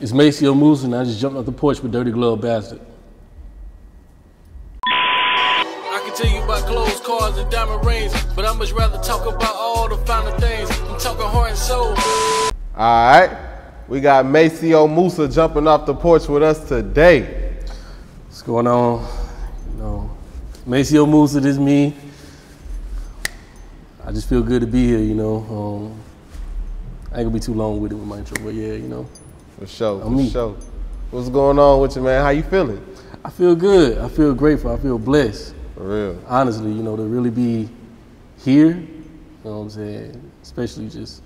It's Maceo Musa, and I just jumped off the porch with Dirty Glove Bastard. I can tell you about clothes, cars, and diamond rings, but I much rather talk about all the finer things. I'm talking heart and soul. All right, we got Maceo Musa jumping off the porch with us today. What's going on? You know, Maceo Musa, this is me. I just feel good to be here, you know. I ain't gonna be too long with it with my intro, but yeah, you know. For sure, for sure. What's going on with you, man? How you feeling? I feel good. I feel grateful. I feel blessed. For real. Honestly, you know, to really be here, you know what I'm saying? Especially just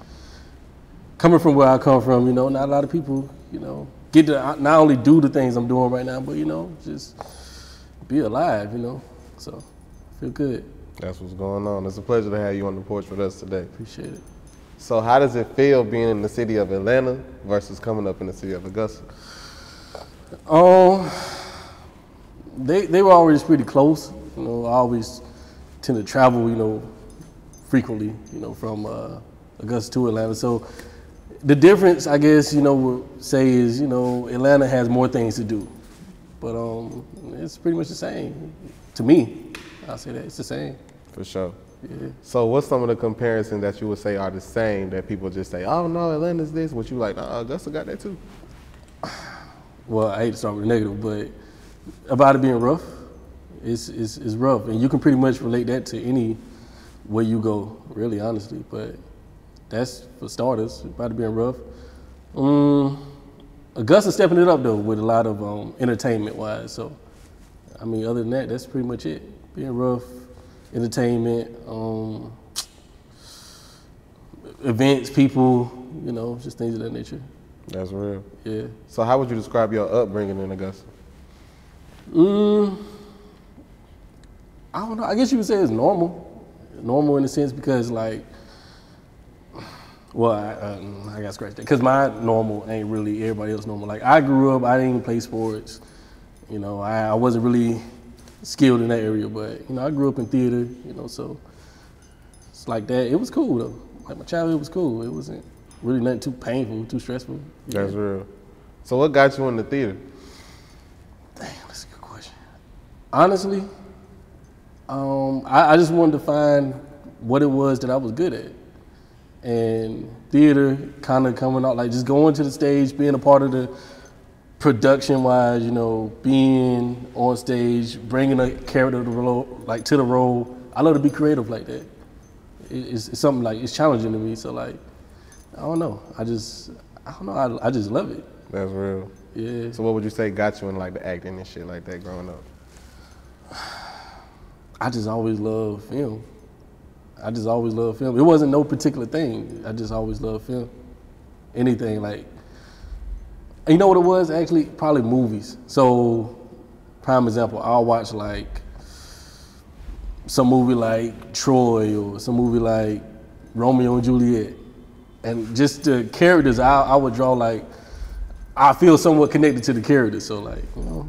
coming from where I come from, you know, not a lot of people, you know, get to not only do the things I'm doing right now, but, you know, just be alive, you know. So, I feel good. That's what's going on. It's a pleasure to have you on the porch with us today. Appreciate it. So how does it feel being in the city of Atlanta versus coming up in the city of Augusta? They were always pretty close. You know, I always tend to travel, you know, frequently, you know, from Augusta to Atlanta. So the difference, I guess, you know, we'll say is, you know, Atlanta has more things to do. But it's pretty much the same. To me, I'll say that, it's the same. For sure. Yeah. So what's some of the comparisons that you would say are the same that people just say, oh no, Atlanta's this, what you like, Augusta got that too? Well, I hate to start with the negative, but about it being rough, it's rough. And you can pretty much relate that to any where you go, really, honestly. But that's for starters, about it being rough. Augusta's stepping it up though with a lot of entertainment wise. So, I mean, other than that, that's pretty much it. Being rough, entertainment, events, people, you know, just things of that nature. That's real. Yeah. So how would you describe your upbringing in Augusta? I don't know. I guess you would say it's normal. Normal in a sense because, like, well, I got to scratch that. Because my normal ain't really everybody else normal. Like, I grew up, I didn't even play sports. You know, I wasn't really skilled in that area, but, you know, I grew up in theater, you know, so it's like that. It was cool, though. Like, my childhood was cool. It wasn't really nothing too painful, too stressful. Yeah. That's real. So what got you in the theater? Damn, that's a good question. Honestly, I just wanted to find what it was that I was good at. And theater kind of coming out, like just going to the stage, being a part of the production-wise, you know, being on stage, bringing a character to the role. I love to be creative like that. It's something like, it's challenging to me. So like, I don't know. I just love it. That's real. Yeah. So what would you say got you in like the acting and shit like that growing up? I just always loved film. It wasn't no particular thing. I just always loved film. Anything like, you know what it was actually? Probably movies. So, prime example, I'll watch like some movie like Troy or some movie like Romeo and Juliet. And just the characters, I would draw like, I feel somewhat connected to the characters. So like, you know,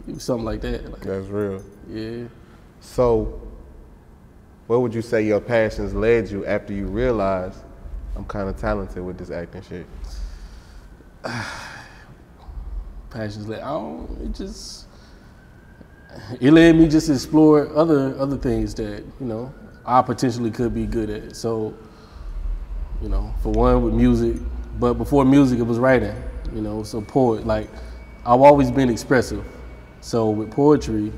it was something like that. Like, that's real. Yeah. So, where would you say your passions led you after you realized I'm kind of talented with this acting shit? Passions led, it led me just to explore other things that, you know, I potentially could be good at. So, you know, for one with music, but before music it was writing, you know, so like I've always been expressive. So with poetry,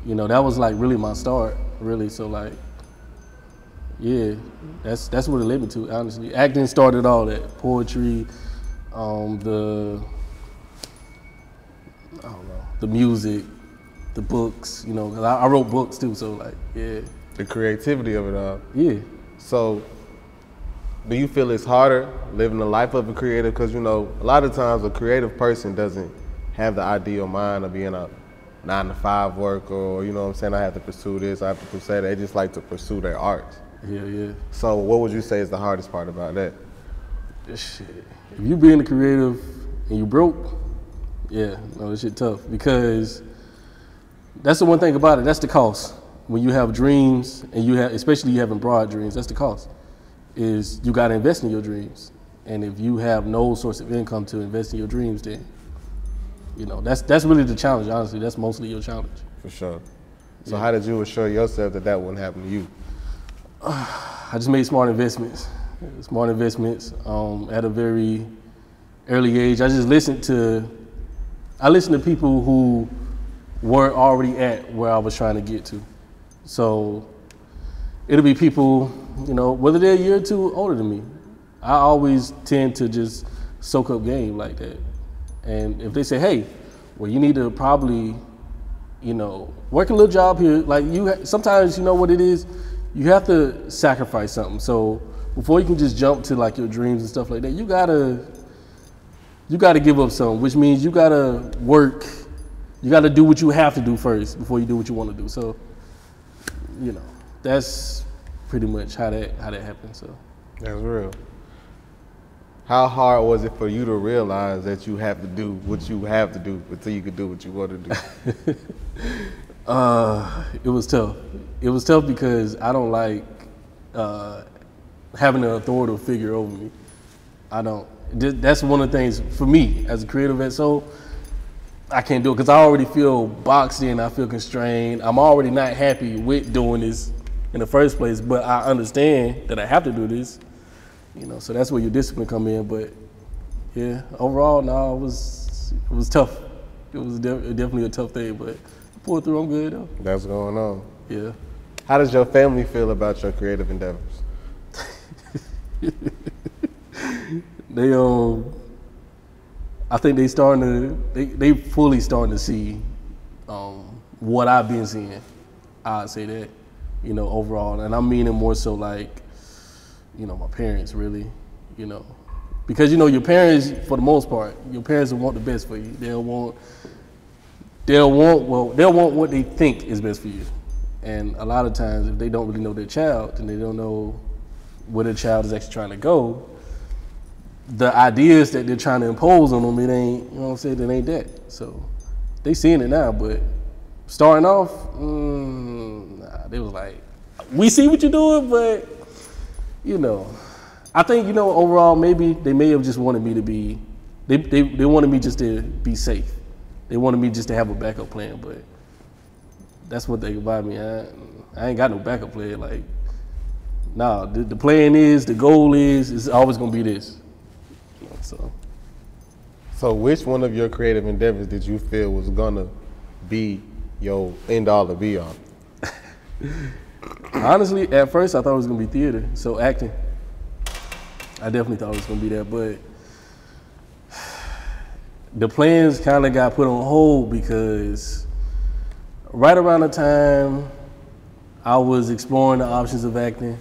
you know, that was like really my start, really. So like, yeah, that's what it led me to, honestly. Acting started all that, poetry, the music, the books, you know, 'cause I wrote books too, so like, yeah. The creativity of it all. Yeah. So, do you feel it's harder living the life of a creative? Because, you know, a lot of times a creative person doesn't have the ideal mind of being a 9-to-5 worker, or, you know what I'm saying, I have to pursue this, I have to pursue that. They just like to pursue their art. Yeah. So what would you say is the hardest part about that? Shit. If you being a creative and you broke, yeah, no, this shit tough. Because that's the one thing about it, that's the cost. When you have dreams and especially you having broad dreams, that's the cost. is you got to invest in your dreams. And if you have no source of income to invest in your dreams, then, you know, that's really the challenge, honestly. That's mostly your challenge. For sure. So how did you assure yourself that that wouldn't happen to you? I just made smart investments. Smart investments at a very early age. I listened to people who were already at where I was trying to get to. So it'll be people, you know, whether they're a year or two older than me. I always tend to just soak up game like that. And if they say, hey, well, you need to probably, you know, work a little job here. Like sometimes, you know what it is? You have to sacrifice something. So before you can just jump to like your dreams and stuff like that, you gotta give up something, which means you gotta work. You gotta do what you have to do first before you do what you want to do. So, you know, that's pretty much how that happened. So that's real. How hard was it for you to realize that you have to do what you have to do until you could do what you want to do? It was tough. It was tough because I don't like having an authoritative figure over me. I don't. That's one of the things for me as a creative at soul. I can't do it because I already feel boxed in. I feel constrained. I'm already not happy with doing this in the first place, but I understand that I have to do this. You know, so that's where your discipline come in. But yeah, overall, no, it was tough. It was definitely a tough thing, but I pulled through. I'm good though. That's going on. Yeah. How does your family feel about your creative endeavors? I think they fully starting to see what I've been seeing. I'd say that, you know, overall, and I'm meaning more so like, you know, my parents really, you know, because you know your parents, for the most part, your parents will want the best for you. They'll want what they think is best for you, and a lot of times if they don't really know their child, then they don't know where their child is actually trying to go. The ideas that they're trying to impose on them, it ain't, you know what I'm saying, it ain't that. So they seeing it now, but starting off, they was like, we see what you're doing, but you know, I think, you know, overall, maybe they may have just wanted me to be, they wanted me just to be safe. They wanted me just to have a backup plan, but that's what they about me. I ain't got no backup plan. Like, nah, the plan is, the goal is, it's always gonna be this. So which one of your creative endeavors did you feel was gonna be your end all to be all? Honestly, at first I thought it was gonna be theater, so acting. I definitely thought it was gonna be that, but the plans kind of got put on hold because right around the time I was exploring the options of acting,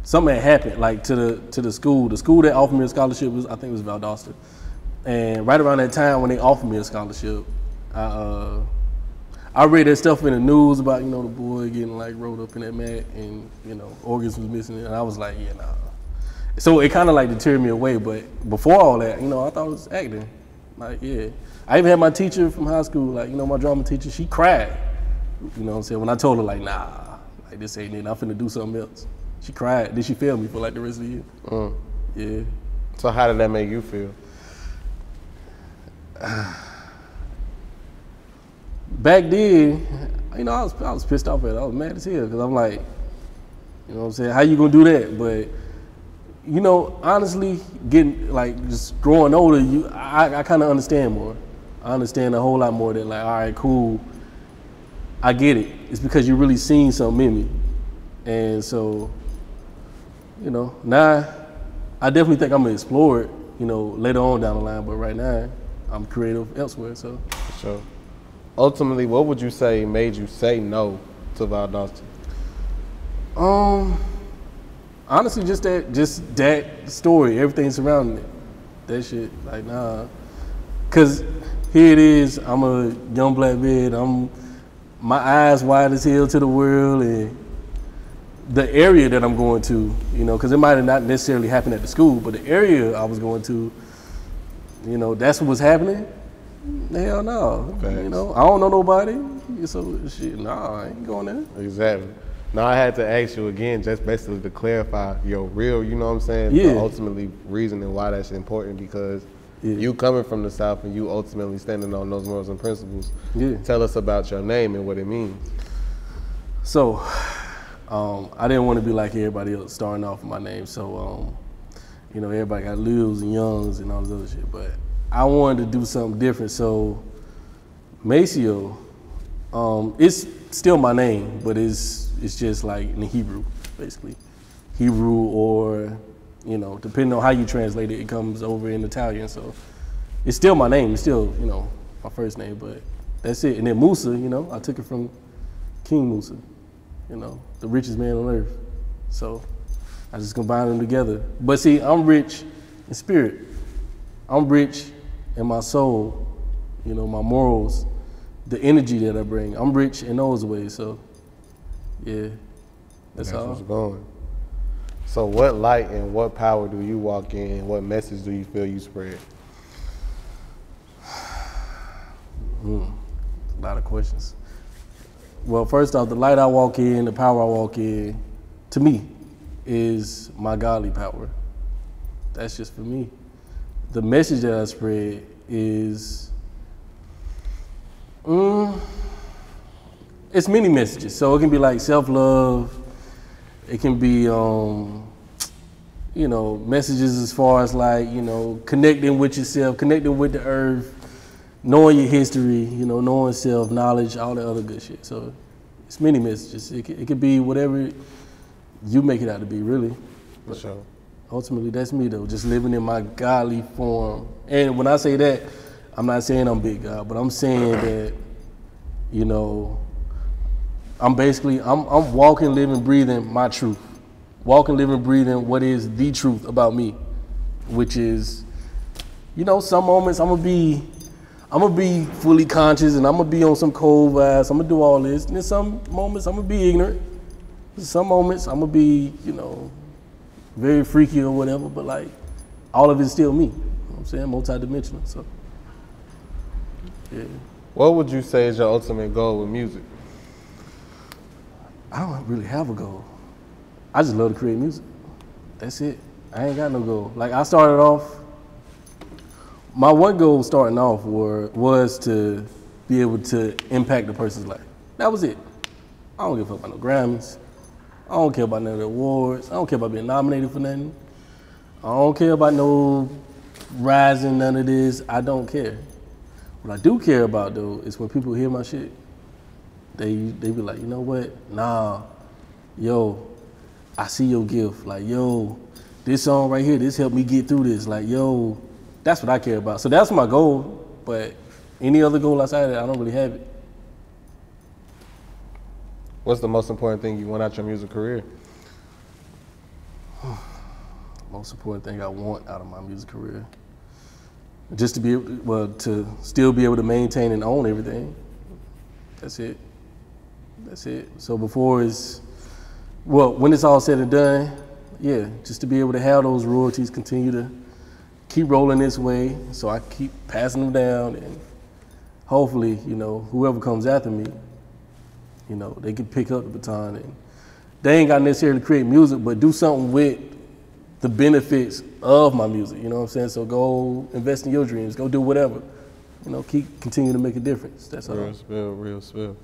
something had happened, like to the school. The school that offered me a scholarship was, I think it was Augusta. And right around that time when they offered me a scholarship, I read that stuff in the news about, you know, the boy getting like rolled up in that mat and, you know, organs was missing. And I was like, yeah, nah. So it kind of like deterred me away. But before all that, you know, I thought it was acting. Like, yeah. I even had my teacher from high school, like, you know, my drama teacher, she cried. You know what I'm saying? When I told her like, nah, like this ain't it, I'm finna do something else. She cried. Then she failed me for like the rest of the year. Yeah. So how did that make you feel? Back then, you know, I was pissed off at it. I was mad as hell because I'm like, you know what I'm saying? How you gonna do that? But you know, honestly, getting like just growing older, I kind of understand more. I understand a whole lot more that like, all right, cool. I get it. It's because you really seen something in me, and so. You know, now I definitely think I'm gonna explore it, you know, later on down the line, but right now I'm creative elsewhere, so. For sure. Ultimately, what would you say made you say no to Valdosta? Honestly, just that story, everything surrounding it. That shit, like, nah. Cause here it is, I'm a young black man, my eyes wide as hell to the world, and the area that I'm going to, you know, because it might have not necessarily happened at the school, but the area I was going to, you know, that's what was happening. Hell no. Thanks. You know, I don't know nobody. So shit, nah, I ain't going there. Exactly. Now I had to ask you again, just basically to clarify your real, you know what I'm saying? Yeah. The ultimately reasoning why that's important, because Yeah. you coming from the South and you ultimately standing on those morals and principles. Yeah. Tell us about your name and what it means. So, I didn't want to be like everybody else starting off with my name. So, you know, everybody got Lils and Youngs and all this other shit. But I wanted to do something different. So, Maceo, it's still my name, but it's just like in Hebrew, basically. Hebrew, or, you know, depending on how you translate it, it comes over in Italian. So it's still my name. It's still, you know, my first name, but that's it. And then Musa, you know, I took it from King Musa, you know, the richest man on earth. So I just combined them together. But see, I'm rich in spirit. I'm rich in my soul, you know, my morals, the energy that I bring. I'm rich in those ways. So yeah, that's all. What's going. So what light and what power do you walk in? What message do you feel you spread? A lot of questions. Well, first off, the light I walk in, the power I walk in, to me, is my godly power. That's just for me. The message that I spread is, it's many messages. So it can be like self-love. It can be, you know, messages as far as like, you know, connecting with yourself, connecting with the earth, knowing your history, you know, knowing self, knowledge, all the other good shit. So it's many messages. It could be whatever you make it out to be, really. For sure. Ultimately, that's me though, just living in my godly form. And when I say that, I'm not saying I'm big God, but I'm saying that, you know, I'm walking, living, breathing my truth. Walking, living, breathing what is the truth about me, which is, you know, some moments I'm gonna be fully conscious and I'm gonna be on some cold vibes. I'm gonna do all this. And then some moments I'm gonna be ignorant. Some moments I'm gonna be, you know, very freaky or whatever, but like, all of it's still me. You know what I'm saying? Multi-dimensional, so, yeah. What would you say is your ultimate goal with music? I don't really have a goal. I just love to create music. That's it. I ain't got no goal. Like, I started off, my one goal starting off was to be able to impact a person's life. That was it. I don't give a fuck about no Grammys. I don't care about none of the awards. I don't care about being nominated for nothing. I don't care about no rising, none of this. I don't care. What I do care about though is when people hear my shit, they be like, you know what? Nah, yo, I see your gift. Like, yo, this song right here, this helped me get through this. Like, yo, that's what I care about. So that's my goal, but any other goal outside of that, I don't really have it. What's the most important thing you want out your music career? Most important thing I want out of my music career, just to be able to, well, to still be able to maintain and own everything. That's it. That's it. So before it's, well, when it's all said and done, yeah, just to be able to have those royalties continue to keep rolling this way, so I keep passing them down, and hopefully, you know, whoever comes after me, you know, they can pick up the baton, and they ain't got to necessarily create music, but do something with the benefits of my music, you know what I'm saying? So go invest in your dreams, go do whatever, you know, continue to make a difference. That's all. Real spill.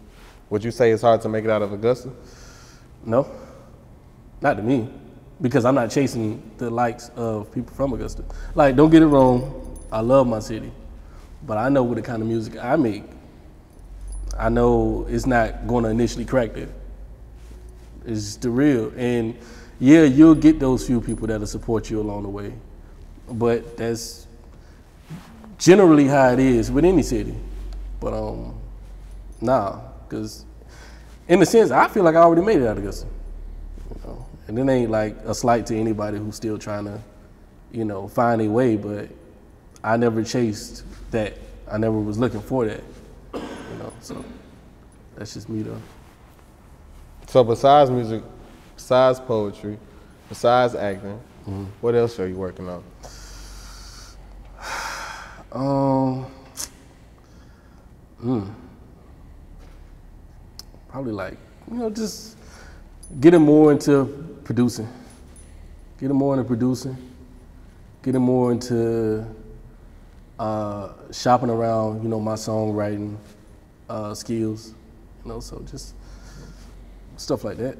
Would you say it's hard to make it out of Augusta? No, not to me, because I'm not chasing the likes of people from Augusta. Like, don't get it wrong, I love my city, but I know what the kind of music I make, I know it's not going to initially crack there. It's just the real. And yeah, you'll get those few people that'll support you along the way, but that's generally how it is with any city. But nah, because in a sense, I feel like I already made it out of Augusta. You know? And it ain't like a slight to anybody who's still trying to, you know, find a way, but I never chased that. I never was looking for that. You know, so that's just me though. So besides music, besides poetry, besides acting, what else are you working on? Probably like, you know, just Get him more into producing. Get him more into producing. Get him more into shopping around, my songwriting skills. So just stuff like that.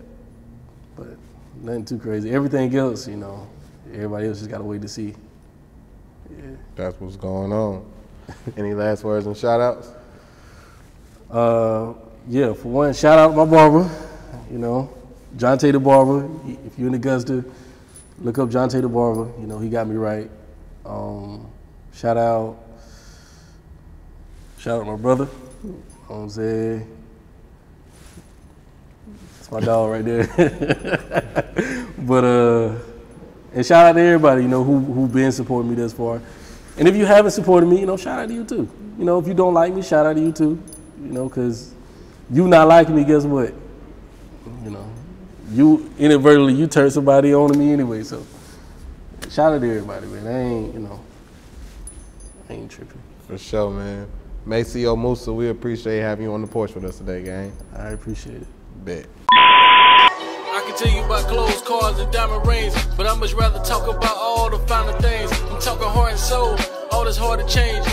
But nothing too crazy. Everything else, everybody else just gotta wait to see. Yeah. That's what's going on. Any last words and shout outs? Yeah, for one, shout out my barber, John Tate the Barber. If you're in Augusta, look up John Tate the Barber. He got me right. Shout out my brother. You know what I'm saying? That's my dog right there. But and shout out to everybody, who been supporting me thus far. And if you haven't supported me, shout out to you too. If you don't like me, shout out to you too. Because you not liking me, guess what? You inadvertently, you turn somebody on to me anyway, so shout out to everybody, man. I ain't tripping. For sure, man. Maceo Musa, we appreciate having you on the porch with us today, gang. I appreciate it. Bet. I can tell you about clothes, cars, and diamond rings, but I much rather talk about all the finer things. I'm talking heart and soul, all that's hard to change.